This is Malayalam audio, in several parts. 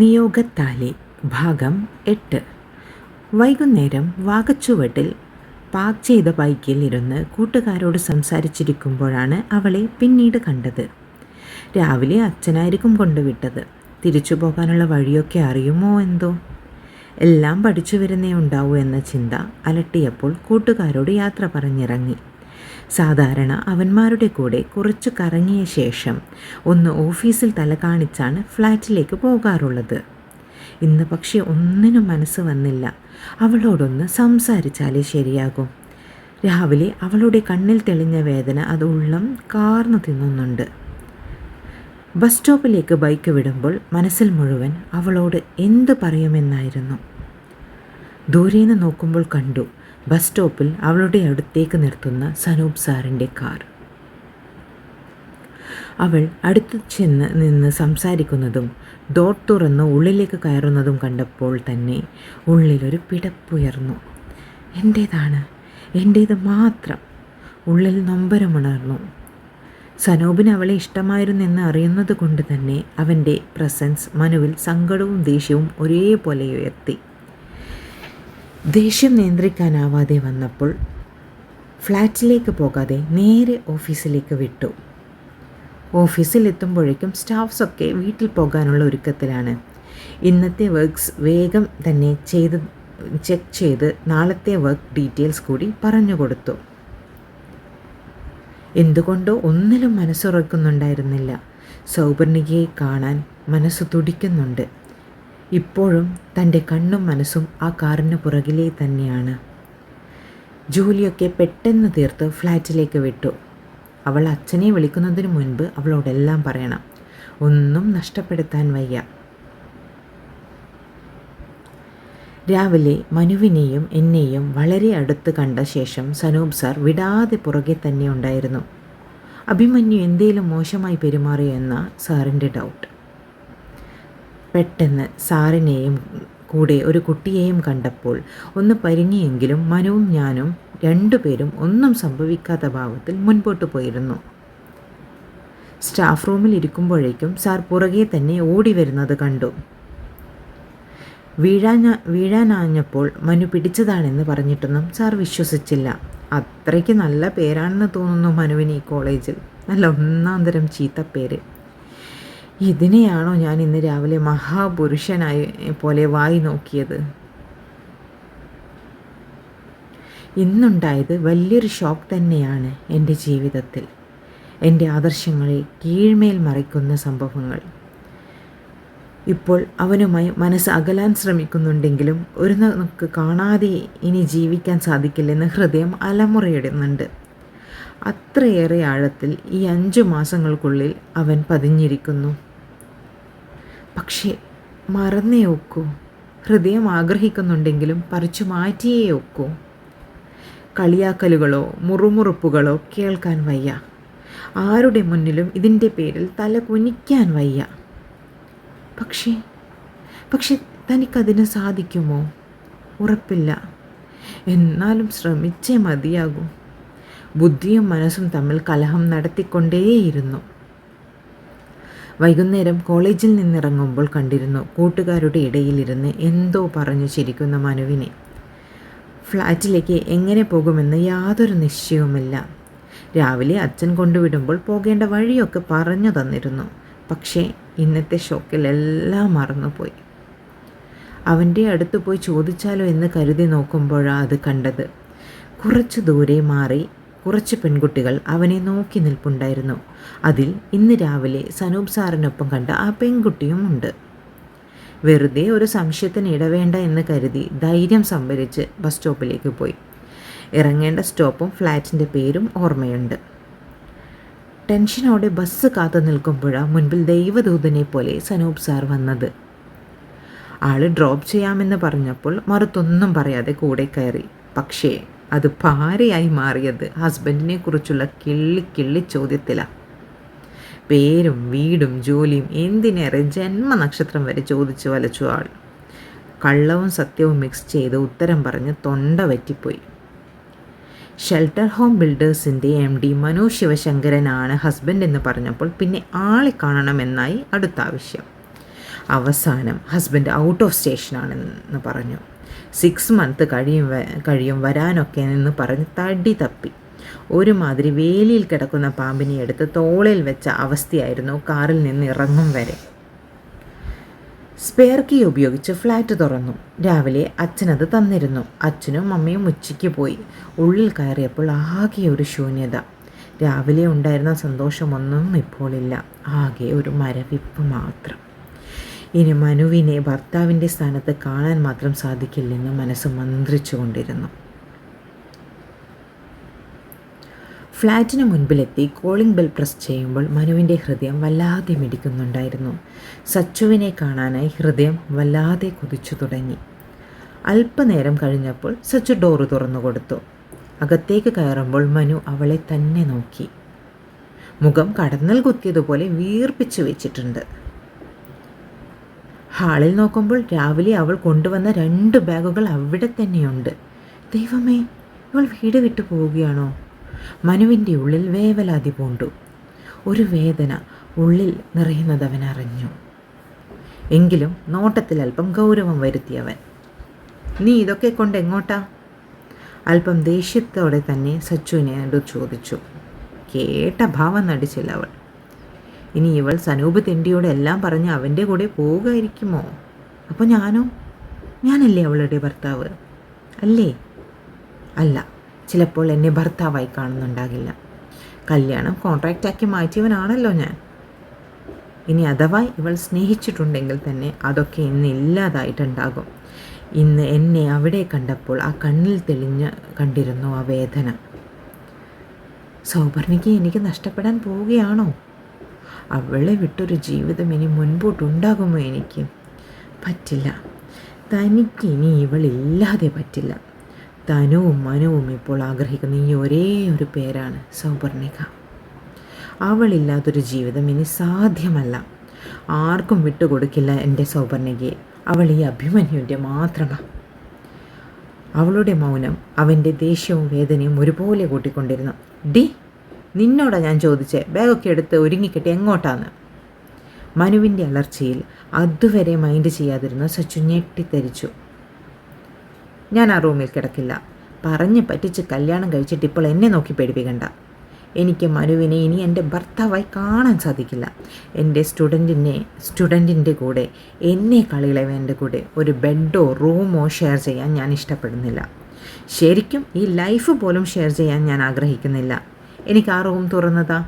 നിയോഗത്താലി ഭാഗം 8. വൈകുന്നേരം വാകച്ചുവട്ടിൽ പാർക്ക് ചെയ്ത ബൈക്കിൽ ഇരുന്ന് കൂട്ടുകാരോട് സംസാരിച്ചിരിക്കുമ്പോഴാണ് അവളെ പിന്നീട് കണ്ടത്. രാവിലെ അച്ഛനായിരിക്കും കൊണ്ടുവിട്ടത്. തിരിച്ചു പോകാനുള്ള വഴിയൊക്കെ അറിയുമോ എന്തോ. എല്ലാം പഠിച്ചു വരുന്നേ ഉണ്ടാവൂ എന്ന ചിന്ത അലട്ടിയപ്പോൾ കൂട്ടുകാരോട് യാത്ര പറഞ്ഞിറങ്ങി. സാധാരണ അവന്മാരുടെ കൂടെ കുറച്ചു കറങ്ങിയ ശേഷം ഒന്ന് ഓഫീസിൽ തല കാണിച്ചാണ് ഫ്ലാറ്റിലേക്ക് പോകാറുള്ളത്. ഇന്ന് പക്ഷേ ഒന്നിനും മനസ്സ് വന്നില്ല. അവളോടൊന്ന് സംസാരിച്ചാലേ ശരിയാകും. രാവിലെ അവളുടെ കണ്ണിൽ തെളിഞ്ഞ വേദന അത് ഉള്ളം കാർന്നു തിന്നുന്നുണ്ട്. ബസ് സ്റ്റോപ്പിലേക്ക് ബൈക്ക് വിടുമ്പോൾ മനസ്സിൽ മുഴുവൻ അവളോട് എന്ത് പറയുമെന്നായിരുന്നു. ദൂരേന്ന് നോക്കുമ്പോൾ കണ്ടു ബസ് സ്റ്റോപ്പിൽ അവളുടെ അടുത്തേക്ക് നിർത്തുന്ന സനൂപ് സാറിൻ്റെ കാർ. അവൾ അടുത്ത് ചെന്ന് നിന്ന് സംസാരിക്കുന്നതും ഡോർ തുറന്ന് ഉള്ളിലേക്ക് കയറുന്നതും കണ്ടപ്പോൾ തന്നെ ഉള്ളിലൊരു പിടപ്പുയർന്നു. എൻ്റേത് മാത്രം. ഉള്ളിൽ നൊമ്പരമുണർന്നു. സനൂപിന് അവളെ ഇഷ്ടമായിരുന്നെന്ന് അറിയുന്നത് കൊണ്ട് തന്നെ അവൻ്റെ പ്രസൻസ് മനുവിൽ സങ്കടവും ദേഷ്യവും ഒരേപോലെ ഉയർത്തി. ദേഷ്യം നിയന്ത്രിക്കാനാവാതെ വന്നപ്പോൾ ഫ്ലാറ്റിലേക്ക് പോകാതെ നേരെ ഓഫീസിലേക്ക് വിട്ടു. ഓഫീസിലെത്തുമ്പോഴേക്കും സ്റ്റാഫ്സൊക്കെ വീട്ടിൽ പോകാനുള്ള ഒരുക്കത്തിലാണ്. ഇന്നത്തെ വർക്ക്സ് വേഗം തന്നെ ചെക്ക് ചെയ്ത് നാളത്തെ വർക്ക് ഡീറ്റെയിൽസ് കൂടി പറഞ്ഞു കൊടുത്തു. എന്തുകൊണ്ടോ ഒന്നിലും മനസ്സുറക്കുന്നുണ്ടായിരുന്നില്ല. സൗപർണികയെ കാണാൻ മനസ്സ് തുടിക്കുന്നുണ്ട്. ഇപ്പോഴും തൻ്റെ കണ്ണും മനസ്സും ആ കാറിന് പുറകിലേ തന്നെയാണ്. ജോലിയൊക്കെ പെട്ടെന്ന് തീർത്ത് ഫ്ലാറ്റിലേക്ക് വിട്ടു. അവൾ അച്ഛനെ വിളിക്കുന്നതിന് മുൻപ് അവളോടെല്ലാം പറയണം. ഒന്നും നഷ്ടപ്പെടുത്താൻ വയ്യ. രാവിലെ മനുവിനെയും എന്നെയും വളരെ അടുത്ത് കണ്ട ശേഷം സനൂപ് സാർ വിടാതെ പുറകെ തന്നെ ഉണ്ടായിരുന്നു. അഭിമന്യു എന്തേലും മോശമായി പെരുമാറിയോ എന്ന സാറിൻ്റെ ഡൗട്ട്. പെട്ടെന്ന് സാറിനെയും കൂടെ ഒരു കുട്ടിയെയും കണ്ടപ്പോൾ ഒന്ന് പരിങ്ങിയെങ്കിലും മനുവും ഞാനും രണ്ടുപേരും ഒന്നും സംഭവിക്കാത്ത ഭാവത്തിൽ മുൻപോട്ട് പോയിരുന്നു. സ്റ്റാഫ് റൂമിൽ ഇരിക്കുമ്പോഴേക്കും സാർ പുറകെ തന്നെ ഓടി വരുന്നത് കണ്ടു. വീഴാനാഞ്ഞപ്പോൾ മനു പിടിച്ചതാണെന്ന് പറഞ്ഞിട്ടൊന്നും സാർ വിശ്വസിച്ചില്ല. അത്രയ്ക്ക് നല്ല പേരാണെന്ന് തോന്നുന്നു മനുവിന് ഈ കോളേജിൽ. നല്ല ഒന്നാം തരം ചീത്തപ്പേര്. ഇതിനെയാണോ ഞാൻ ഇന്ന് രാവിലെ മഹാപുരുഷനായ പോലെ വായി നോക്കിയത്? ഇന്നുണ്ടായത് വലിയൊരു ഷോക്ക് തന്നെയാണ് എൻ്റെ ജീവിതത്തിൽ. എൻ്റെ ആദർശങ്ങളെ കീഴ്മേൽ മറിക്കുന്ന സംഭവങ്ങൾ. ഇപ്പോൾ അവനുമായി മനസ്സ് അകലാൻ ശ്രമിക്കുന്നുണ്ടെങ്കിലും ഒരു നമുക്ക് കാണാതെ ഇനി ജീവിക്കാൻ സാധിക്കില്ലെന്ന് ഹൃദയം അലമുറയിടുന്നുണ്ട്. അത്രയേറെ ആഴത്തിൽ ഈ 5 മാസങ്ങൾക്കുള്ളിൽ അവൻ പതിഞ്ഞിരിക്കുന്നു. പക്ഷേ മറന്നേ ഒക്കൂ. ഹൃദയം ആഗ്രഹിക്കുന്നുണ്ടെങ്കിലും പറിച്ചു മാറ്റിയേ ഒക്കൂ. കളിയാക്കലുകളോ മുറുമുറുപ്പുകളോ കേൾക്കാൻ വയ്യ. ആരുടെ മുന്നിലും ഇതിൻ്റെ പേരിൽ തല കുനിക്കാൻ വയ്യ. പക്ഷേ തനിക്കതിന് സാധിക്കുമോ? ഉറപ്പില്ല. എന്നാലും ശ്രമിച്ചേ മതിയാകൂ. ബുദ്ധിയും മനസ്സും തമ്മിൽ കലഹം നടത്തിക്കൊണ്ടേയിരുന്നു. വൈകുന്നേരം കോളേജിൽ നിന്നിറങ്ങുമ്പോൾ കണ്ടിരുന്നു കൂട്ടുകാരുടെ ഇടയിലിരുന്ന് എന്തോ പറഞ്ഞു ചിരിക്കുന്ന മനുവിനെ. ഫ്ലാറ്റിലേക്ക് എങ്ങനെ പോകുമെന്ന് യാതൊരു നിശ്ചയവുമില്ല. രാവിലെ അച്ഛൻ കൊണ്ടുവിടുമ്പോൾ പോകേണ്ട വഴിയൊക്കെ പറഞ്ഞു തന്നിരുന്നു. പക്ഷേ ഇന്നത്തെ ഷോക്കിൽ എല്ലാം മറന്നുപോയി. അവൻ്റെ അടുത്ത് പോയി ചോദിച്ചാലോ എന്ന് കരുതി നോക്കുമ്പോഴാണ് അത് കണ്ടത്. കുറച്ച് ദൂരെ മാറി കുറച്ച് പെൺകുട്ടികൾ അവനെ നോക്കി നിൽപ്പുണ്ടായിരുന്നു. അതിൽ ഇന്ന് രാവിലെ സനൂപ് സാറിനൊപ്പം കണ്ട ആ പെൺകുട്ടിയും ഉണ്ട്. വെറുതെ ഒരു സംശയത്തിന് ഇടവേണ്ട എന്ന് കരുതി ധൈര്യം സംഭരിച്ച് ബസ് സ്റ്റോപ്പിലേക്ക് പോയി. ഇറങ്ങേണ്ട സ്റ്റോപ്പും ഫ്ലാറ്റിൻ്റെ പേരും ഓർമ്മയുണ്ട്. ടെൻഷനോടെ ബസ് കാത്തു നിൽക്കുമ്പോഴാണ് മുൻപിൽ ദൈവദൂതനെ പോലെ സനൂപ് സാർ വന്നത്. ആൾ ഡ്രോപ്പ് ചെയ്യാമെന്ന് പറഞ്ഞപ്പോൾ മറുത്തൊന്നും പറയാതെ കൂടെ കയറി. പക്ഷേ അത് ഭാര്യയായി മാറിയത് ഹസ്ബൻഡിനെ കുറിച്ചുള്ള കിള്ളി ചോദ്യത്തിലാണ്. പേരും വീടും ജോലിയും എന്തിനേറെ ജന്മനക്ഷത്രം വരെ ചോദിച്ചു വലച്ചു ആൾ. കള്ളവും സത്യവും മിക്സ് ചെയ്ത് ഉത്തരം പറഞ്ഞ് തൊണ്ട വറ്റിപ്പോയി. ഷെൽട്ടർ ഹോം ബിൽഡേഴ്സിൻ്റെ MD മനു ശിവശങ്കരനാണ് ഹസ്ബൻഡ് എന്ന് പറഞ്ഞപ്പോൾ പിന്നെ ആളെ കാണണമെന്നായി അടുത്ത ആവശ്യം. അവസാനം ഹസ്ബൻഡ് ഔട്ട് ഓഫ് സ്റ്റേഷനാണെന്ന് പറഞ്ഞു. 6 മന്ത് കഴിയും വരാനൊക്കെ എന്ന് പറഞ്ഞ് തടി തപ്പി. ഒരുമാതിരി വേലിയിൽ കിടക്കുന്ന പാമ്പിനെ എടുത്ത് തോളിൽ വെച്ച അവസ്ഥയായിരുന്നു കാറിൽ നിന്ന് ഇറങ്ങും വരെ. സ്പെയർ കീ ഉപയോഗിച്ച് ഫ്ലാറ്റ് തുറന്നു. രാവിലെ അച്ഛനത് തന്നിരുന്നു. അച്ഛനും അമ്മയും ഉച്ചയ്ക്ക് പോയി. ഉള്ളിൽ കയറിയപ്പോൾ ആകെ ഒരു ശൂന്യത. രാവിലെ ഉണ്ടായിരുന്ന സന്തോഷമൊന്നും ഇപ്പോഴില്ല. ആകെ ഒരു മരവിപ്പ് മാത്രം. ഇനി മനുവിനെ ഭർത്താവിൻ്റെ സ്ഥാനത്ത് കാണാൻ മാത്രം സാധിക്കില്ലെന്ന് മനസ്സ് മന്ത്രിച്ചു കൊണ്ടിരുന്നു. ഫ്ലാറ്റിന് മുൻപിലെത്തി കോളിംഗ് ബെൽ പ്രസ് ചെയ്യുമ്പോൾ മനുവിൻ്റെ ഹൃദയം വല്ലാതെ മിടിക്കുന്നുണ്ടായിരുന്നു. സച്ചുവിനെ കാണാനായി ഹൃദയം വല്ലാതെ കുതിച്ചു തുടങ്ങി. അല്പനേരം കഴിഞ്ഞപ്പോൾ സച്ചു ഡോറ് തുറന്നു കൊടുത്തു. അകത്തേക്ക് കയറുമ്പോൾ മനു അവളെ തന്നെ നോക്കി. മുഖം കടന്നൽ കുത്തിയതുപോലെ വീർപ്പിച്ചു വെച്ചിട്ടുണ്ട്. ഹാളിൽ നോക്കുമ്പോൾ രാവിലെ അവൾ കൊണ്ടുവന്ന 2 ബാഗുകൾ അവിടെ തന്നെയുണ്ട്. ദൈവമേ, ഇവൾ വീട് വിട്ടു പോവുകയാണോ? മനുവിൻ്റെ ഉള്ളിൽ വേവലാതി പൂണ്ടു. ഒരു വേദന ഉള്ളിൽ നിറയുന്നത് അവൻ അറിഞ്ഞു. എങ്കിലും നോട്ടത്തിൽ അല്പം ഗൗരവം വരുത്തിയവൻ, നീ ഇതൊക്കെ കൊണ്ട് എങ്ങോട്ടാ? അല്പം ദേഷ്യത്തോടെ തന്നെ സച്ചുവിനോട് ചോദിച്ചു. കേട്ട ഭാവം നടിച്ചില്ല അവൾ. ഇനി ഇവൾ സനൂപ് തെണ്ടിയോട് എല്ലാം പറഞ്ഞ് അവൻ്റെ കൂടെ പോവുകയായിരിക്കുമോ? അപ്പോൾ ഞാനല്ലേ അവളുടെ ഭർത്താവ്? അല്ലേ? അല്ല, ചിലപ്പോൾ എന്നെ ഭർത്താവായി കാണുന്നുണ്ടാകില്ല. കല്യാണം കോൺട്രാക്റ്റാക്കി മാറ്റിയവനാണല്ലോ ഞാൻ. ഇനി അഥവാ ഇവൾ സ്നേഹിച്ചിട്ടുണ്ടെങ്കിൽ തന്നെ അതൊക്കെ ഇന്ന് ഇല്ലാതായിട്ടുണ്ടാകും. ഇന്ന് എന്നെ അവിടെ കണ്ടപ്പോൾ ആ കണ്ണിൽ തെളിഞ്ഞ് കണ്ടിരുന്നു ആ വേദന. സൗപർണിക്ക് എനിക്ക് നഷ്ടപ്പെടാൻ പോവുകയാണോ? അവളെ വിട്ടൊരു ജീവിതം ഇനി മുൻപോട്ടുണ്ടാകുമോ എനിക്ക്? പറ്റില്ല. തനിക്ക് ഇനി ഇവളില്ലാതെ പറ്റില്ല. തനുവും മനുവും ഇപ്പോൾ ആഗ്രഹിക്കുന്ന ഈ ഒരേ ഒരു പേരാണ് സൗപർണിക. അവളില്ലാത്തൊരു ജീവിതം ഇനി സാധ്യമല്ല. ആർക്കും വിട്ടുകൊടുക്കില്ല എൻ്റെ സൗപർണികയെ. അവൾ ഈ അഭിമന്യുവിൻ്റെ മാത്രമാണ്. അവളുടെ മൗനം അവൻ്റെ ദേഷ്യവും വേദനയും ഒരുപോലെ കൂട്ടിക്കൊണ്ടിരുന്നു. ഡി, നിന്നോടാ ഞാൻ ചോദിച്ചേ, ബാഗൊക്കെ എടുത്ത് ഒരുങ്ങിക്കെട്ടി എങ്ങോട്ടാന്ന്? മനുവിൻ്റെ അലർച്ചയിൽ അതുവരെ മൈൻഡ് ചെയ്യാതിരുന്ന സച്ചു ഞെട്ടിത്തരിച്ചു. ഞാൻ ആ റൂമിൽ കിടക്കില്ല. പറഞ്ഞ് പറ്റിച്ച് കല്യാണം കഴിച്ചിട്ട് ഇപ്പോൾ എന്നെ നോക്കി പേടിപ്പിക്കണ്ട. എനിക്ക് മനുവിനെ ഇനി എൻ്റെ ഭർത്താവായി കാണാൻ സാധിക്കില്ല. എൻ്റെ സ്റ്റുഡൻറ്റിൻ്റെ കൂടെ എന്നെക്കാളിളവൻ്റെ കൂടെ ഒരു ബെഡോ റൂമോ ഷെയർ ചെയ്യാൻ ഞാൻ ഇഷ്ടപ്പെടുന്നില്ല. ശരിക്കും ഈ ലൈഫ് പോലും ഷെയർ ചെയ്യാൻ ഞാൻ ആഗ്രഹിക്കുന്നില്ല. എനിക്ക് ആ റൂം തുറന്നതാ.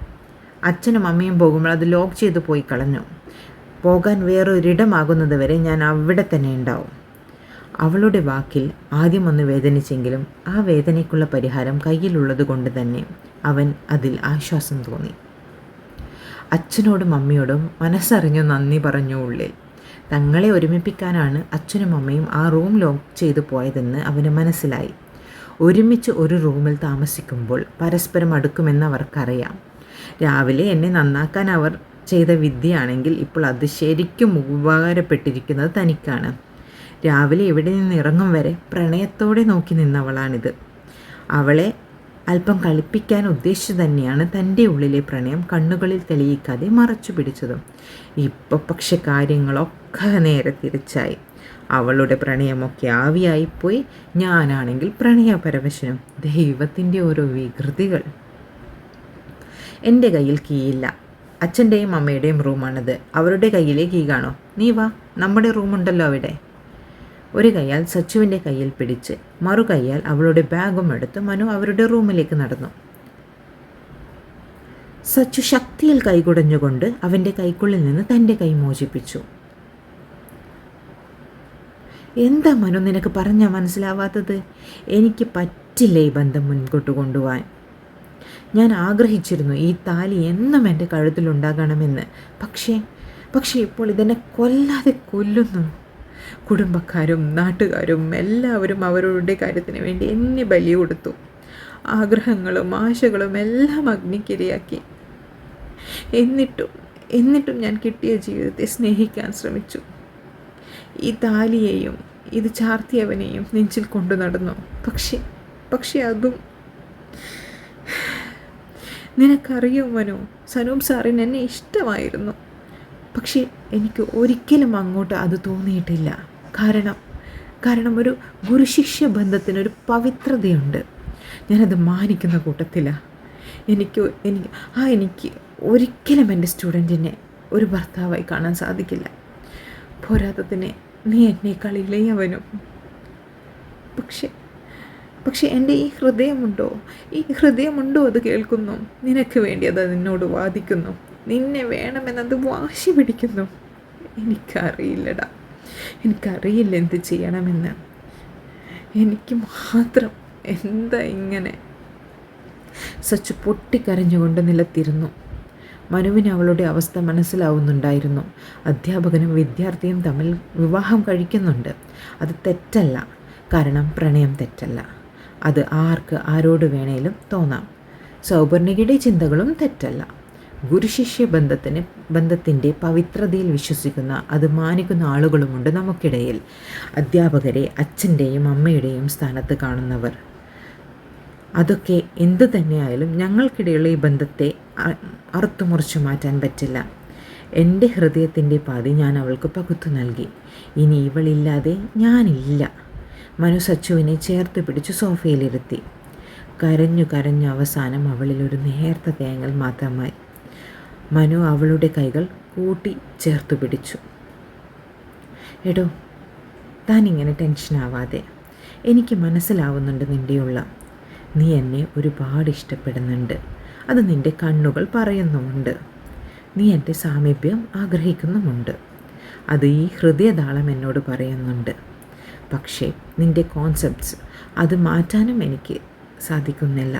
അച്ഛനും അമ്മയും പോകുമ്പോൾ അത് ലോക്ക് ചെയ്ത് പോയി കളഞ്ഞു. പോകാൻ വേറൊരിടമാകുന്നത് വരെ ഞാൻ അവിടെ തന്നെ ഉണ്ടാവും. അവളുടെ വാക്കിൽ ആദ്യം ഒന്ന് വേദനിച്ചെങ്കിലും ആ വേദനയ്ക്കുള്ള പരിഹാരം കയ്യിലുള്ളത് കൊണ്ട് തന്നെ അവൻ അതിൽ ആശ്വാസം തോന്നി. അച്ഛനോടും അമ്മയോടും മനസ്സറിഞ്ഞു നന്ദി പറഞ്ഞു ഉള്ളിൽ. തങ്ങളെ ഒരുമിപ്പിക്കാനാണ് അച്ഛനും അമ്മയും ആ റൂം ലോക്ക് ചെയ്തു പോയതെന്ന് അവന് മനസ്സിലായി. ഒരുമിച്ച് ഒരു റൂമിൽ താമസിക്കുമ്പോൾ പരസ്പരം അടുക്കുമെന്ന് അവർക്കറിയാം. രാവിലെ എന്നെ നന്നാക്കാൻ അവർ ചെയ്ത വിദ്യയാണെങ്കിൽ ഇപ്പോൾ അത് ശരിക്കും ഉപകാരപ്പെട്ടിരിക്കുന്നത് തനിക്കാണ്. രാവിലെ ഇവിടെ നിന്ന് ഇറങ്ങും വരെ പ്രണയത്തോടെ നോക്കി നിന്നവളാണിത്. അവളെ അല്പം കളിപ്പിക്കാൻ ഉദ്ദേശിച്ചു തന്നെയാണ് തൻ്റെ ഉള്ളിലെ പ്രണയം കണ്ണുകളിൽ തെളിയിക്കാതെ മറച്ചു പിടിച്ചതും. ഇപ്പോൾ പക്ഷെ കാര്യങ്ങളൊക്കെ നേരെ തിരിച്ചായി. അവളുടെ പ്രണയമൊക്കെ ആവിയായിപ്പോയി. ഞാനാണെങ്കിൽ പ്രണയപരവശനും. ദൈവത്തിൻ്റെ ഓരോ വികൃതികൾ. എൻ്റെ കയ്യിൽ കീയില്ല. അച്ഛൻ്റെയും അമ്മയുടെയും റൂമാണിത്. അവരുടെ കയ്യിലെ കീ കാണോ? നീ വാ, നമ്മുടെ റൂമുണ്ടല്ലോ അവിടെ. ഒരു കൈയാൽ സച്ചുവിൻ്റെ കയ്യിൽ പിടിച്ച് മറു കൈയാൽ അവളുടെ ബാഗും എടുത്ത് മനു അവരുടെ റൂമിലേക്ക് നടന്നു. സച്ചു ശക്തിയിൽ കൈകുടഞ്ഞുകൊണ്ട് അവൻ്റെ കൈക്കുള്ളിൽ നിന്ന് തൻ്റെ കൈ മോചിപ്പിച്ചു. എന്താ മനു നിനക്ക് പറഞ്ഞാൽ മനസ്സിലാവാത്തത്? എനിക്ക് പറ്റില്ല ഈ ബന്ധം മുൻപോട്ട് കൊണ്ടുപോകാൻ. ഞാൻ ആഗ്രഹിച്ചിരുന്നു ഈ താലി എന്നും എൻ്റെ കഴുത്തിലുണ്ടാകണമെന്ന്. പക്ഷേ ഇപ്പോൾ ഇതെന്നെ കൊല്ലാതെ കൊല്ലുന്നു. കുടുംബക്കാരും നാട്ടുകാരും എല്ലാവരും അവരുടെ കാര്യത്തിന് വേണ്ടി എന്നെ ബലി കൊടുത്തു. ആഗ്രഹങ്ങളും ആശകളും എല്ലാം അഗ്നിക്കിരയാക്കി. എന്നിട്ടും ഞാൻ കിട്ടിയ ജീവിതത്തെ സ്നേഹിക്കാൻ ശ്രമിച്ചു. ഈ താലിയെയും ഇത് ചാർത്തിയവനെയും നെഞ്ചിൽ കൊണ്ടു നടന്നു. പക്ഷേ അതും നിനക്കറിയോ മനു, സനൂപ് സാറിന് എന്നെ ഇഷ്ടമായിരുന്നു. പക്ഷേ എനിക്ക് ഒരിക്കലും അങ്ങോട്ട് അത് തോന്നിയിട്ടില്ല. കാരണം കാരണം ഒരു ഗുരുശിഷ്യ ബന്ധത്തിനൊരു പവിത്രതയുണ്ട്. ഞാനത് മാനിക്കുന്ന കൂട്ടത്തിലാണ്. എനിക്ക് ഒരിക്കലും എൻ്റെ സ്റ്റുഡൻറ്റിനെ ഒരു ഭർത്താവായി കാണാൻ സാധിക്കില്ല. പോരാത്തതിന് നീ എന്നേക്കാൾ ഇളയവനും. പക്ഷെ എൻ്റെ ഈ ഹൃദയമുണ്ടോ അത് കേൾക്കുന്നു. നിനക്ക് വേണ്ടി അത് നിന്നോട് വാദിക്കുന്നു. നിന്നെ വേണമെന്നത് വാശി പിടിക്കുന്നു. എനിക്കറിയില്ലടാ, എനിക്കറിയില്ല എന്ത് ചെയ്യണമെന്ന്. എനിക്ക് മാത്രം എന്താ ഇങ്ങനെ. സച്ചു പൊട്ടിക്കരഞ്ഞുകൊണ്ട് നിലത്തിരുന്നു. മനുവിന് അവളുടെ അവസ്ഥ മനസ്സിലാവുന്നുണ്ടായിരുന്നു. അധ്യാപകനും വിദ്യാർത്ഥിയും തമ്മിൽ വിവാഹം കഴിക്കുന്നുണ്ട്. അത് തെറ്റല്ല. കാരണം പ്രണയം തെറ്റല്ല. അത് ആരോട് വേണേലും തോന്നാം. സൗപർണികയുടെ ചിന്തകളും തെറ്റല്ല. ഗുരുശിഷ്യ ബന്ധത്തിൻ്റെ പവിത്രതയിൽ വിശ്വസിക്കുന്ന, അത് മാനിക്കുന്ന ആളുകളുമുണ്ട് നമുക്കിടയിൽ. അധ്യാപകരെ അച്ഛൻ്റെയും അമ്മയുടെയും സ്ഥാനത്ത് കാണുന്നവർ. അതൊക്കെ എന്തു തന്നെയായാലും ഞങ്ങൾക്കിടയിലുള്ള ഈ ബന്ധത്തെ അറുത്തുമുറിച്ചു മാറ്റാൻ പറ്റില്ല. എൻ്റെ ഹൃദയത്തിൻ്റെ പാതി ഞാൻ അവൾക്ക് പകുത്തു നൽകി. ഇനി ഇവളില്ലാതെ ഞാനില്ല. മനു സച്ചുവിനെ ചേർത്ത് പിടിച്ച് സോഫയിലിരുത്തി. കരഞ്ഞു അവസാനം അവളിലൊരു നേർത്ത തേങ്ങൽ മാത്രമായി. മനു അവളുടെ കൈകൾ കൂട്ടി ചേർത്തു പിടിച്ചു. എടോ, താനിങ്ങനെ ടെൻഷനാവാതെ. എനിക്ക് മനസ്സിലാവുന്നുണ്ട് നിൻ്റെയുള്ള. നീ എന്നെ ഒരുപാട് ഇഷ്ടപ്പെടുന്നുണ്ട്. അത് നിൻ്റെ കണ്ണുകൾ പറയുന്നുമുണ്ട്. നീ എൻ്റെ സാമീപ്യം ആഗ്രഹിക്കുന്നുമുണ്ട്. അത് ഈ ഹൃദയതാളം എന്നോട് പറയുന്നുണ്ട്. പക്ഷേ നിൻ്റെ കോൺസെപ്റ്റ്സ് അത് മാറ്റാനും എനിക്ക് സാധിക്കുന്നില്ല.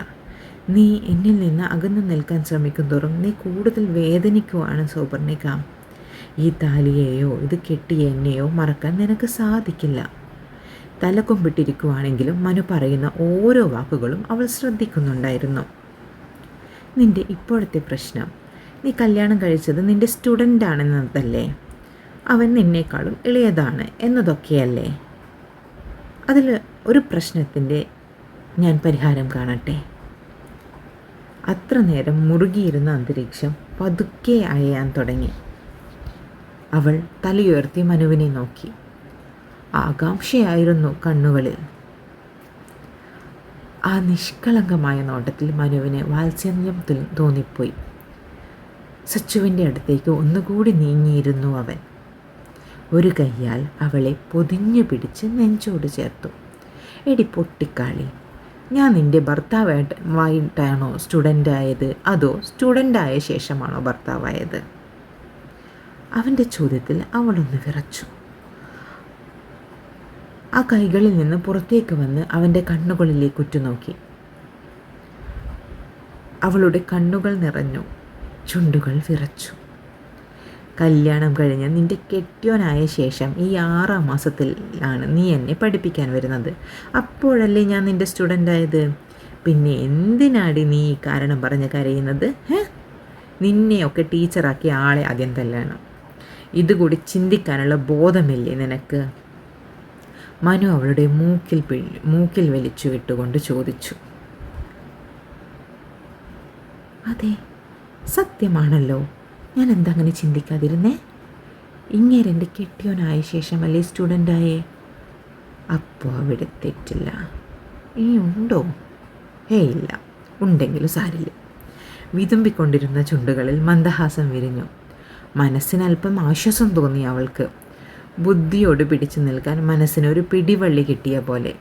നീ എന്നിൽ നിന്ന് അകന്നു നിൽക്കാൻ ശ്രമിക്കുന്തോറും നീ കൂടുതൽ വേദനിക്കുവാണ് സൗപർണിക. ഈ താലിയെയോ ഇത് കെട്ടിയ എന്നെയോ മറക്കാൻ നിനക്ക് സാധിക്കില്ല. തലക്കൊമ്പിട്ടിരിക്കുവാണെങ്കിലും മനു പറയുന്ന ഓരോ വാക്കുകളും അവൾ ശ്രദ്ധിക്കുന്നുണ്ടായിരുന്നു. നിൻ്റെ ഇപ്പോഴത്തെ പ്രശ്നം, നീ കല്യാണം കഴിച്ചത് നിൻ്റെ സ്റ്റുഡൻ്റാണെന്നതല്ലേ? അവൻ നിന്നേക്കാളും ഇളയതാണ് എന്നതൊക്കെയല്ലേ? അതിൽ ഒരു പ്രശ്നത്തിൻ്റെ ഞാൻ പരിഹാരം കാണട്ടെ. അത്ര നേരം മുറുകിയിരുന്ന അന്തരീക്ഷം പതുക്കെ അയയാൻ തുടങ്ങി. അവൾ തലയുയർത്തി മനുവിനെ നോക്കി. ആകാംക്ഷയായിരുന്നു കണ്ണുകളിൽ. ആ നിഷ്കളങ്കമായ നോട്ടത്തിൽ മനുവിന് വാത്സല്യം തോന്നിപ്പോയി. സച്ചുവിൻ്റെ അടുത്തേക്ക് ഒന്നുകൂടി നീങ്ങിയിരുന്നു അവൻ. ഒരു കൈയാൽ അവളെ പൊതിഞ്ഞു പിടിച്ച് നെഞ്ചോട് ചേർത്തു. എടി പൊട്ടിക്കാളി, ഞാൻ നിൻ്റെ ഭർത്താവായിട്ടാണോ സ്റ്റുഡൻ്റായത്, അതോ സ്റ്റുഡൻ്റായ ശേഷമാണോ ഭർത്താവായത്? അവൻ്റെ ചോദ്യത്തിൽ അവളൊന്ന് വിറച്ചു. ആ കൈകളിൽ നിന്ന് പുറത്തേക്ക് വന്ന് അവൻ്റെ കണ്ണുകളിലേക്ക് ഉറ്റുനോക്കി. അവളുടെ കണ്ണുകൾ നിറഞ്ഞു, ചുണ്ടുകൾ വിറച്ചു. കല്യാണം കഴിഞ്ഞ് നിൻ്റെ കെട്ടിയോനായ ശേഷം ഈ 6-ാം മാസത്തിലാണ് നീ എന്നെ പഠിപ്പിക്കാൻ വരുന്നത്. അപ്പോഴല്ലേ ഞാൻ നിൻ്റെ സ്റ്റുഡൻ്റായത്. പിന്നെ എന്തിനാടി നീ ഈ കാരണം പറഞ്ഞ് കരയുന്നത്? നിന്നെയൊക്കെ ടീച്ചറാക്കിയ ആളെ ആദ്യം തല്ലണം. ഇതുകൂടി ചിന്തിക്കാനുള്ള ബോധമില്ലേ നിനക്ക്? മനു അവളുടെ മൂക്കിൽ വലിച്ചു വിട്ടുകൊണ്ട് ചോദിച്ചു. അതെ, സത്യമാണല്ലോ. ഞാൻ എന്താ അങ്ങനെ ചിന്തിക്കാതിരുന്നേ? ഇങ്ങേരെൻ്റെ കെട്ടിയോനായ ശേഷമല്ലേ സ്റ്റുഡൻ്റായേ? അപ്പോൾ അവിടെ തെറ്റില്ല. ഇനി ഉണ്ടോ? ഇല്ല. ഉണ്ടെങ്കിലും സാരില്ല. വിതുമ്പിക്കൊണ്ടിരുന്ന ചുണ്ടുകളിൽ മന്ദഹാസം വിരിഞ്ഞു. മനസ്സിനല്പം ആശ്വാസം തോന്നി അവൾക്ക്. ബുദ്ധിയോട് പിടിച്ചു നിൽക്കാൻ മനസ്സിനൊരു പിടിവള്ളി കിട്ടിയ പോലെ.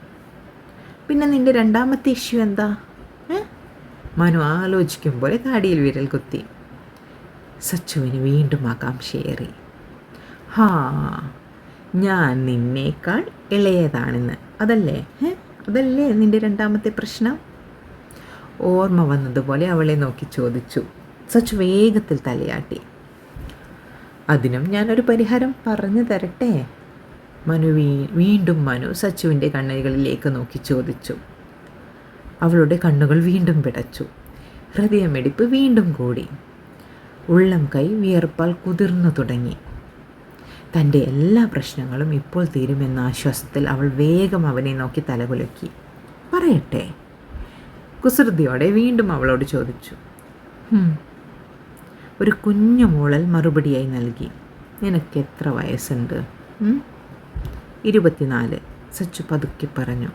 പിന്നെ നിൻ്റെ രണ്ടാമത്തെ ഇഷ്യൂ എന്താ? മനു ആലോചിക്കും പോലെ താടിയിൽ വിരൽ കുത്തി. സച്ചുവിന് വീണ്ടും ആകാംക്ഷയേറി. ഞാൻ നിന്നേക്കാൾ ഇളയതാണെന്ന്, അതല്ലേ നിൻ്റെ രണ്ടാമത്തെ പ്രശ്നം? ഓർമ്മ വന്നതുപോലെ അവളെ നോക്കി ചോദിച്ചു. സച്ചു വേഗത്തിൽ തലയാട്ടി. അതിനും ഞാനൊരു പരിഹാരം പറഞ്ഞു തരട്ടെ? വീണ്ടും മനു സച്ചുവിൻ്റെ കണ്ണുകളിലേക്ക് നോക്കി ചോദിച്ചു. അവളുടെ കണ്ണുകൾ വീണ്ടും പിടച്ചു. ഹൃദയമിടിപ്പ് വീണ്ടും കൂടി. ഉള്ളം കൈ വിയർപ്പാൽ കുതിർന്നു തുടങ്ങി. തൻ്റെ എല്ലാ പ്രശ്നങ്ങളും ഇപ്പോൾ തീരുമെന്ന ആശ്വാസത്തിൽ അവൾ വേഗം അവനെ നോക്കി തലകുലുക്കി. പറയട്ടെ? കുസൃതിയോടെ വീണ്ടും അവളോട് ചോദിച്ചു. ഒരു കുഞ്ഞു മൂളൽ മറുപടിയായി നൽകി. നിനക്ക് എത്ര വയസ്സുണ്ട്? 24. സച്ചു പതുക്കി പറഞ്ഞു.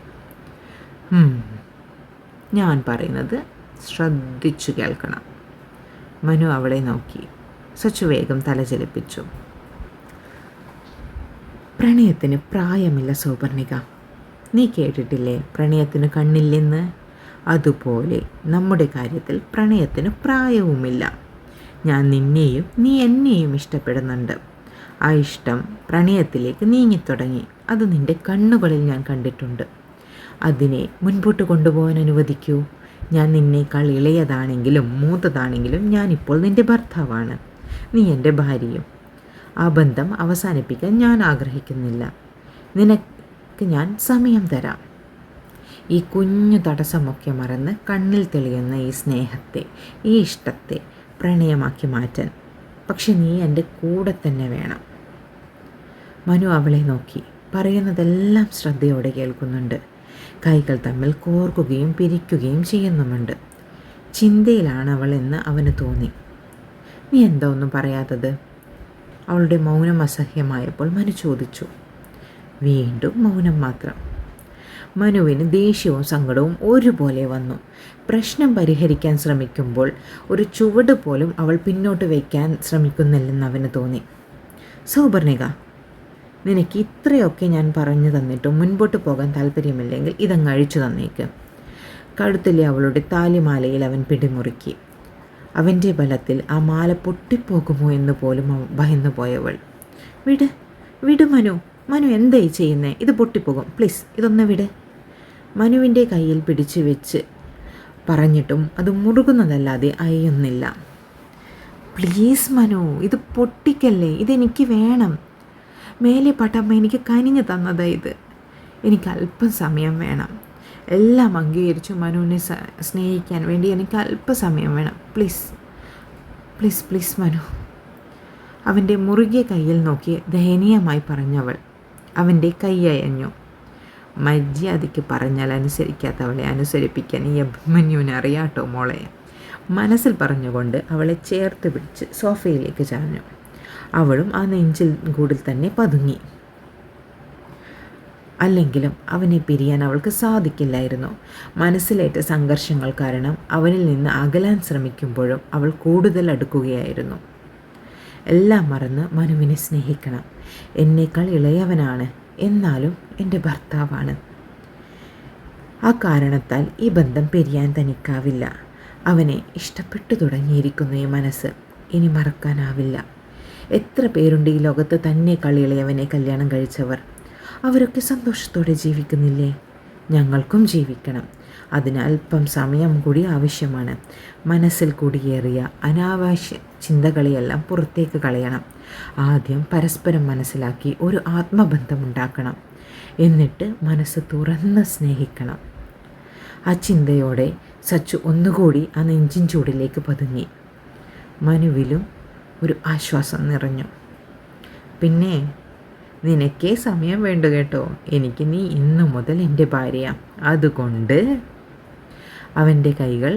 ഞാൻ പറയുന്നത് ശ്രദ്ധിച്ചു കേൾക്കണം. മനു അവളെ നോക്കി. സച്ചു വേഗം തല ചലിപ്പിച്ചു. പ്രണയത്തിന് പ്രായമില്ല സൗപർണിക. നീ കേട്ടിട്ടില്ലേ പ്രണയത്തിന് കണ്ണില്ലെന്ന്? അതുപോലെ നമ്മുടെ കാര്യത്തിൽ പ്രണയത്തിന് പ്രായവുമില്ല. ഞാൻ നിന്നെയും നീ എന്നെയും ഇഷ്ടപ്പെടുന്നുണ്ട്. ആ ഇഷ്ടം പ്രണയത്തിലേക്ക് നീങ്ങിത്തുടങ്ങി. അത് നിൻ്റെ കണ്ണുകളിൽ ഞാൻ കണ്ടിട്ടുണ്ട്. അതിനെ മുൻപോട്ട് കൊണ്ടുപോകാൻ അനുവദിക്കൂ. ഞാൻ നിന്നേക്കാൾ ഇളയതാണെങ്കിലും മൂത്തതാണെങ്കിലും ഞാനിപ്പോൾ നിൻ്റെ ഭർത്താവാണ്. നീ എൻ്റെ ഭാര്യയും. ആ ബന്ധം അവസാനിപ്പിക്കാൻ ഞാൻ ആഗ്രഹിക്കുന്നില്ല. നിനക്ക് ഞാൻ സമയം തരാം. ഈ കുഞ്ഞു തടസ്സമൊക്കെ മറന്ന് കണ്ണിൽ തെളിയുന്ന ഈ സ്നേഹത്തെ, ഈ ഇഷ്ടത്തെ പ്രണയമാക്കി മാറ്റാൻ. പക്ഷെ നീ എൻ്റെ കൂടെ തന്നെ വേണം. മനു അവളെ നോക്കി. പറയുന്നതെല്ലാം ശ്രദ്ധയോടെ കേൾക്കുന്നുണ്ട്. കൈകൾ തമ്മിൽ കോർക്കുകയും പിരിക്കുകയും ചെയ്യുന്നുമുണ്ട്. ചിന്തയിലാണ് അവളെന്ന് അവന് തോന്നി. നീ എന്താ ഒന്നും പറയാത്തത്? അവളുടെ മൗനം അസഹ്യമായപ്പോൾ മനു ചോദിച്ചു. വീണ്ടും മൗനം മാത്രം. മനുവിന് ദേഷ്യവും സങ്കടവും ഒരുപോലെ വന്നു. പ്രശ്നം പരിഹരിക്കാൻ ശ്രമിക്കുമ്പോൾ ഒരു ചുവട് പോലും അവൾ പിന്നോട്ട് വയ്ക്കാൻ ശ്രമിക്കുന്നില്ലെന്ന് അവന് തോന്നി. സൗപർണിക, നിനക്ക് ഇത്രയൊക്കെ ഞാൻ പറഞ്ഞു തന്നിട്ടും മുൻപോട്ട് പോകാൻ താല്പര്യമില്ലെങ്കിൽ ഇതങ്ങ് അഴിച്ചു തന്നേക്ക്. കഴുത്തിലെ അവളുടെ താലിമാലയിൽ അവൻ പിടിമുറുക്കി. അവൻ്റെ ബലത്തിൽ ആ മാല പൊട്ടിപ്പോകുമോ എന്ന് പോലും ഭയന്നു പോയവൾ. വിട് വിട് മനു. മനു എന്തായി ചെയ്യുന്നേ? ഇത് പൊട്ടിപ്പോകും. പ്ലീസ് ഇതൊന്ന് വിട്. മനുവിൻ്റെ കയ്യിൽ പിടിച്ചു വെച്ച് പറഞ്ഞിട്ടും അത് മുറുകുന്നതല്ലാതെ അയ്യൊന്നില്ല. പ്ലീസ് മനു, ഇത് പൊട്ടിക്കല്ലേ. ഇതെനിക്ക് വേണം. മേലെ പട്ടമ്മ എനിക്ക് കനിഞ്ഞു തന്നതാ ഇത്. എനിക്ക് അല്പം സമയം വേണം. എല്ലാം അംഗീകരിച്ചു മനുവിനെ സ്നേഹിക്കാൻ വേണ്ടി എനിക്ക് അല്പസമയം വേണം. Please please please Manu. അവൻ്റെ മുറുകിയ കയ്യിൽ നോക്കി ദയനീയമായി പറഞ്ഞവൾ. അവൻ്റെ കൈ അയഞ്ഞു. മര്യാദയ്ക്ക് പറഞ്ഞാൽ അനുസരിക്കാത്തവളെ അനുസരിപ്പിക്കാൻ ഈ അഭിമന്യുവിനെ അറിയാട്ടോ മോളെ. മനസ്സിൽ പറഞ്ഞുകൊണ്ട് അവളെ ചേർത്ത് പിടിച്ച് സോഫയിലേക്ക് ചാഞ്ഞു. അവളും ആ നെഞ്ചിൽ കൂടിൽ തന്നെ പതുങ്ങി. അല്ലെങ്കിലും അവനെ പിരിയാൻ അവൾക്ക് സാധിക്കില്ലായിരുന്നു. മനസ്സിലേറ്റ സംഘർഷങ്ങൾ കാരണം അവനിൽ നിന്ന് അകലാൻ ശ്രമിക്കുമ്പോഴും അവൾ കൂടുതൽ അടുക്കുകയായിരുന്നു. എല്ലാം മറന്ന് മനുവിനെ സ്നേഹിക്കണം. എന്നേക്കാൾ ഇളയവനാണ്, എന്നാലും എൻ്റെ ഭർത്താവാണ്. ആ കാരണത്താൽ ഈ ബന്ധം പിരിയാൻ തനിക്കാവില്ല. അവനെ ഇഷ്ടപ്പെട്ടു തുടങ്ങിയിരിക്കുന്നു ഈ മനസ്സ്. ഇനി മറക്കാനാവില്ല. എത്ര പേരുണ്ട് ഈ ലോകത്ത് തന്നേക്കാൾ ഇളയവനെ കല്യാണം കഴിച്ചവർ. അവരൊക്കെ സന്തോഷത്തോടെ ജീവിക്കുന്നില്ലേ? ഞങ്ങൾക്കും ജീവിക്കണം. അതിന് അല്പം സമയം കൂടി ആവശ്യമാണ്. മനസ്സിൽ കൂടിയേറിയ അനാവശ്യ ചിന്തകളെയെല്ലാം പുറത്തേക്ക് കളയണം. ആദ്യം പരസ്പരം മനസ്സിലാക്കി ഒരു ആത്മബന്ധമുണ്ടാക്കണം. എന്നിട്ട് മനസ്സ് തുറന്ന് സ്നേഹിക്കണം. ആ ചിന്തയോടെ സച്ചു ഒന്നുകൂടി ആ നെഞ്ചിൻ ചൂടിലേക്ക് പതുങ്ങി. മനുവിലും ഒരു ആശ്വാസം നിറഞ്ഞു. പിന്നെ നിനക്കേ സമയം വേണ്ടു കേട്ടോ. എനിക്ക് നീ ഇന്നു മുതൽ എൻ്റെ ഭാര്യ. അതുകൊണ്ട് അവൻ്റെ കൈകൾ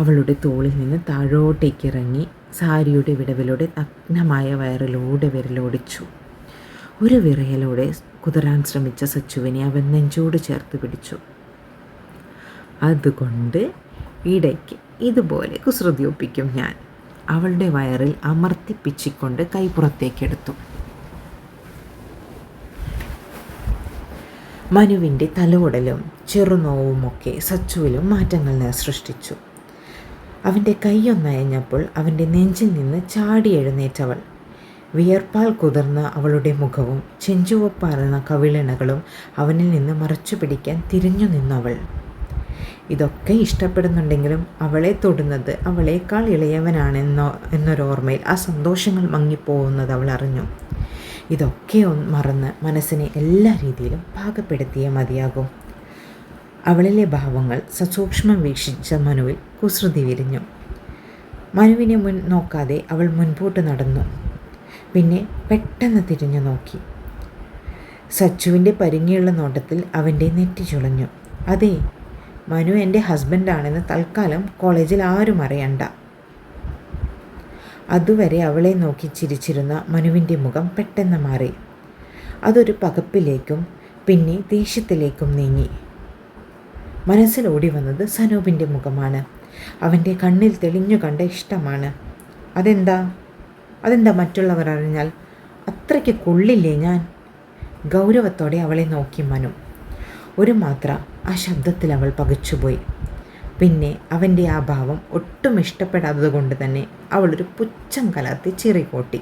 അവളുടെ തോളിൽ നിന്ന് താഴോട്ടേക്കിറങ്ങി സാരിയുടെ വിടവിലൂടെ നഗ്നമായ വയറിലൂടെ വിരലോടിച്ചു. ഒരു വിറയലോടെ കുതിരാൻ ശ്രമിച്ച സച്ചുവിനെ അവൻ നെഞ്ചോട് ചേർത്ത് പിടിച്ചു. അതുകൊണ്ട് ഇടയ്ക്ക് ഇതുപോലെ കുസൃതി ഒപ്പിക്കും ഞാൻ. അവളുടെ വയറിൽ അമർത്തിപ്പിച്ചിക്കൊണ്ട് കൈ പുറത്തേക്കെടുത്തു. മനുവിൻ്റെ തലോടലും ചെറുനോവുമൊക്കെ സച്ചുവിലും മാറ്റങ്ങൾ സൃഷ്ടിച്ചു. അവൻ്റെ കൈയൊന്നയഞ്ഞപ്പോൾ അവൻ്റെ നെഞ്ചിൽ നിന്ന് ചാടി എഴുന്നേറ്റവൾ. വിയർപ്പാൽ കുതിർന്ന അവളുടെ മുഖവും ചെഞ്ചുവപ്പാർന്ന കവിളിണകളും അവനിൽ നിന്ന് മറച്ചു പിടിക്കാൻ തിരിഞ്ഞു നിന്നവൾ. ഇതൊക്കെ ഇഷ്ടപ്പെടുന്നുണ്ടെങ്കിലും അവളെ തൊടുന്നത് അവളേക്കാൾ എന്നൊരോർമ്മയിൽ ആ സന്തോഷങ്ങൾ മങ്ങിപ്പോകുന്നത് അവൾ അറിഞ്ഞു. ഇതൊക്കെ മറന്ന് മനസ്സിനെ എല്ലാ രീതിയിലും പാകപ്പെടുത്തിയേ മതിയാകും. അവളിലെ ഭാവങ്ങൾ സസൂക്ഷ്മം വീക്ഷിച്ച മനുവിൽ കുസൃതി വിരിഞ്ഞു. മനുവിനെ നോക്കാതെ അവൾ മുൻപോട്ട് നടന്നു. പിന്നെ പെട്ടെന്ന് തിരിഞ്ഞു നോക്കി. സച്ചുവിൻ്റെ പരിങ്ങിയുള്ള നോട്ടത്തിൽ അവൻ്റെ നെറ്റി ചുളഞ്ഞു. അതെ, മനു എൻ്റെ ഹസ്ബൻഡാണെന്ന് തൽക്കാലം കോളേജിൽ ആരും അറിയണ്ട. അതുവരെ അവളെ നോക്കി ചിരിച്ചിരുന്ന മനുവിൻ്റെ മുഖം പെട്ടെന്ന് മാറി. അതൊരു പകപ്പിലേക്കും പിന്നെ ദേഷ്യത്തിലേക്കും നീങ്ങി. മനസ്സിലോടി വന്നത് സനൂപിൻ്റെ മുഖമാണ്. അവൻ്റെ കണ്ണിൽ തെളിഞ്ഞു കണ്ട ഇഷ്ടമാണ്. അതെന്താ മറ്റുള്ളവർ അറിഞ്ഞാൽ? അത്രയ്ക്ക് കൊള്ളില്ലേ ഞാൻ? ഗൗരവത്തോടെ അവളെ നോക്കി മനു. ഒരു മാത്ര ആ ശബ്ദത്തിൽ അവൾ പകച്ചുപോയി. പിന്നെ അവൻ്റെ ആ ഭാവം ഒട്ടും ഇഷ്ടപ്പെടാത്തത് കൊണ്ട് തന്നെ അവളൊരു പുച്ഛം കലർത്തി ചിറികോട്ടി.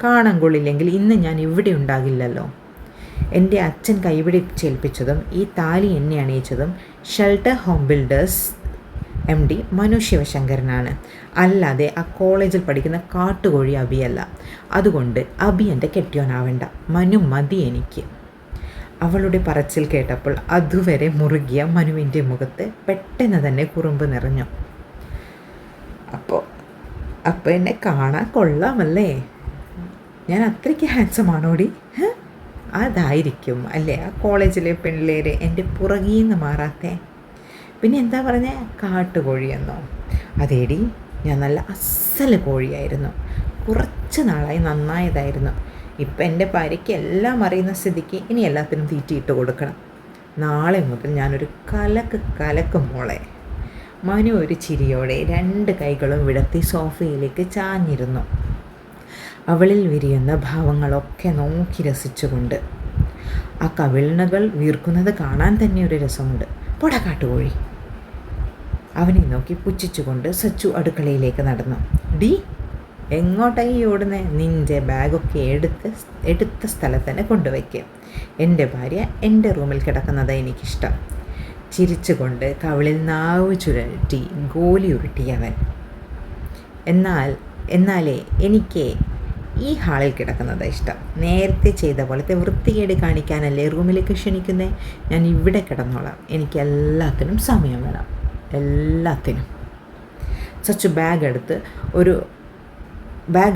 കാണാൻ കൊള്ളില്ലെങ്കിൽ ഇന്ന് ഞാൻ ഇവിടെ ഉണ്ടാകില്ലല്ലോ. എൻ്റെ അച്ഛൻ കൈപിടിച്ചേൽപ്പിച്ചതും ഈ താലി എന്നെ അണിയിച്ചതും shelter home builders MD Manu ശിവശങ്കരനാണ്. അല്ലാതെ ആ കോളേജിൽ പഠിക്കുന്ന കാട്ടുകോഴി അബിയല്ല. അതുകൊണ്ട് അബി എൻ്റെ കെട്ടിയോനാവേണ്ട. മനു മതി എനിക്ക്. അവളുടെ പറച്ചിൽ കേട്ടപ്പോൾ അതുവരെ മുറുകിയ മനുവിൻ്റെ മുഖത്ത് പെട്ടെന്ന് തന്നെ കുറുമ്പ് നിറഞ്ഞു. അപ്പോൾ എന്നെ കാണാൻ കൊള്ളാമല്ലേ? ഞാൻ അത്രയ്ക്ക് ഹാൻസമാണോടി? അതായിരിക്കും അല്ലേ ആ കോളേജിലെ പിള്ളേർ എൻ്റെ പുറകിൽ നിന്ന് മാറാത്തേ. പിന്നെ എന്താ പറഞ്ഞേ? കാട്ടുകോഴിയെന്നോ? അതേടി, ഞാൻ നല്ല അസല് കോഴിയായിരുന്നു. കുറച്ച് നാളായി നന്നായതായിരുന്നു. ഇപ്പം എൻ്റെ ഭാര്യയ്ക്ക് എല്ലാം അറിയുന്ന സ്ഥിതിക്ക് ഇനി എല്ലാത്തിനും തീറ്റിയിട്ട് കൊടുക്കണം. നാളെ മുതൽ ഞാനൊരു കലക്കും മോളെ. മനു ഒരു ചിരിയോടെ 2 കൈകളും വിടർത്തി സോഫയിലേക്ക് ചാഞ്ഞിരുന്നു. അവളിൽ വിരിയുന്ന ഭാവങ്ങളൊക്കെ നോക്കി രസിച്ചുകൊണ്ട്. ആ കവിളിണകൾ വീർക്കുന്നത് കാണാൻ തന്നെ ഒരു രസമുണ്ട്. പോടാ കാട്ടുകോഴി. അവനെ നോക്കി പുച്ഛിച്ചുകൊണ്ട് സച്ചു അടുക്കളയിലേക്ക് നടന്നു. ഡി, എങ്ങോട്ടായി ഓടുന്നേ? നിൻ്റെ ബാഗൊക്കെ എടുത്ത സ്ഥലത്ത് തന്നെ കൊണ്ടുവയ്ക്കുക. എൻ്റെ ഭാര്യ എൻ്റെ റൂമിൽ കിടക്കുന്നത് എനിക്കിഷ്ടം. ചിരിച്ചുകൊണ്ട് കവിളിൽ നാവ് ചുഴറ്റി ഗോലി ഉരുട്ടിയവൻ. എന്നാലേ എനിക്ക് ഈ ഹാളിൽ കിടക്കുന്നത് ഇഷ്ടം. നേരത്തെ ചെയ്ത പോലത്തെ വൃത്തികേട് കാണിക്കാനല്ലേ റൂമിലേക്ക് ക്ഷണിക്കുന്നേ? ഞാൻ ഇവിടെ കിടന്നോളാം. എനിക്ക് എല്ലാത്തിനും സമയം വേണം, എല്ലാത്തിനും. സച്ചു ബാഗ്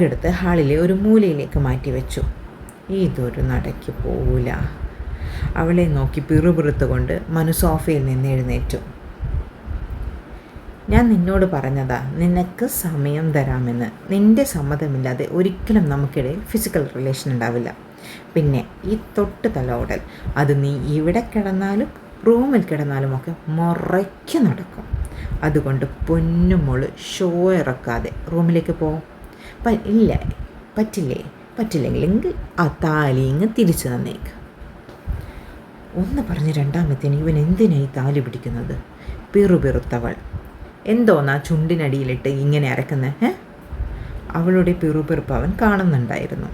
എടുത്ത് ഹാളിലെ ഒരു മൂലയിലേക്ക് മാറ്റി വെച്ചു. ഇതൊരു നടക്ക് പോവില്ല. അവളെ നോക്കി പിറുപിറുത്തുകൊണ്ട് മനു സോഫയിൽ നിന്ന് എഴുന്നേറ്റു. ഞാൻ നിന്നോട് പറഞ്ഞതാ നിനക്ക് സമയം തരാമെന്ന്. നിൻ്റെ സമ്മതമില്ലാതെ ഒരിക്കലും നമുക്കിടയിൽ ഫിസിക്കൽ റിലേഷൻ ഉണ്ടാവില്ല. പിന്നെ ഈ തൊട്ട് തലോടൽ, അത് നീ ഇവിടെ കിടന്നാലും റൂമിൽ കിടന്നാലും ഒക്കെ മുറയ്ക്ക് നടക്കും. അതുകൊണ്ട് പൊന്നുമോള് ഷോ ഇറക്കാതെ റൂമിലേക്ക് പോകും. പറ്റില്ലെങ്കിൽ ആ താലി ഇങ്ങ് തിരിച്ചു തന്നേക്ക്. ഒന്ന് പറഞ്ഞ് രണ്ടാമത്തേന് ഇവൻ എന്തിനായി താലി പിടിക്കുന്നത്? പിറുപിറുത്തവൾ. എന്തോന്നാ ചുണ്ടിനടിയിലിട്ട് ഇങ്ങനെ അരക്കുന്നത്? അവളുടെ പിറുപിറുപ്പ് അവൻ കാണുന്നുണ്ടായിരുന്നു.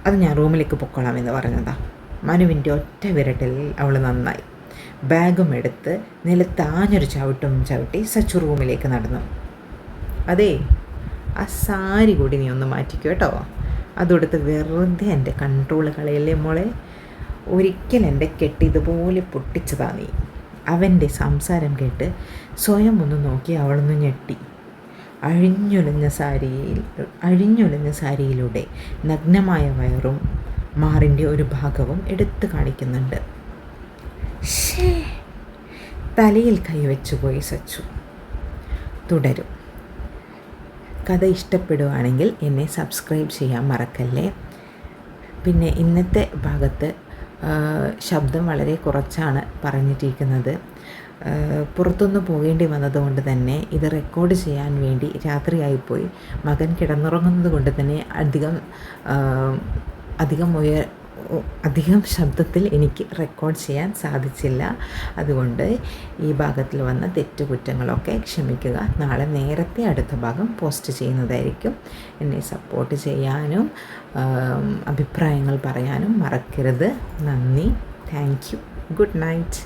അത് ഞാൻ റൂമിലേക്ക് പൊക്കോളാമെന്ന് പറഞ്ഞതാ. മനുവിൻ്റെ ഒറ്റ വിരട്ടലിൽ അവൾ നന്നായി. ബാഗും എടുത്ത് നിലത്താഞ്ഞൊരു ചവിട്ടി സച്ചു റൂമിലേക്ക് നടന്നു. അതേ, ആ സാരി കൂടി നീ ഒന്ന് മാറ്റിക്കോ കേട്ടോ. അതൊടുത്ത് വെറുതെ എൻ്റെ കൺട്രോൾ കളയല്ലേ മോളെ. ഒരിക്കൽ എൻ്റെ കെട്ടി ഇതുപോലെ പൊട്ടിച്ചതാ നീ. അവൻ്റെ സംസാരം കേട്ട് സ്വയം ഒന്ന് നോക്കി അവളൊന്ന് ഞെട്ടി. അഴിഞ്ഞൊലിഞ്ഞ സാരിയിലൂടെ നഗ്നമായ വയറും മാറിൻ്റെ ഒരു ഭാഗവും എടുത്തു കാണിക്കുന്നുണ്ട്. തലയിൽ കൈവച്ചുപോയി സച്ചു. തുടരും. കഥ ഇഷ്ടപ്പെടുകയാണെങ്കിൽ എന്നെ സബ്സ്ക്രൈബ് ചെയ്യാൻ മറക്കല്ലേ. പിന്നെ ഇന്നത്തെ ഭാഗത്ത് ശബ്ദം വളരെ കുറച്ചാണ് പറഞ്ഞിട്ടിരിക്കുന്നത്. പുറത്തൊന്ന് പോകേണ്ടി വന്നതുകൊണ്ട് തന്നെ ഇത് റെക്കോർഡ് ചെയ്യാൻ വേണ്ടി രാത്രിയായിപ്പോയി. മകൻ കിടന്നുറങ്ങുന്നത് കൊണ്ട് തന്നെ അധികം ശബ്ദത്തിൽ എനിക്ക് റെക്കോർഡ് ചെയ്യാൻ സാധിച്ചില്ല. അതുകൊണ്ട് ഈ ഭാഗത്തിൽ വന്ന തെറ്റുകുറ്റങ്ങളൊക്കെ ക്ഷമിക്കുക. നാളെ നേരത്തെ അടുത്ത ഭാഗം പോസ്റ്റ് ചെയ്യുന്നതായിരിക്കും. എന്നെ സപ്പോർട്ട് ചെയ്യാനും അഭിപ്രായങ്ങൾ പറയാനും മറക്കരുത്. നന്ദി. Thank you. Good night.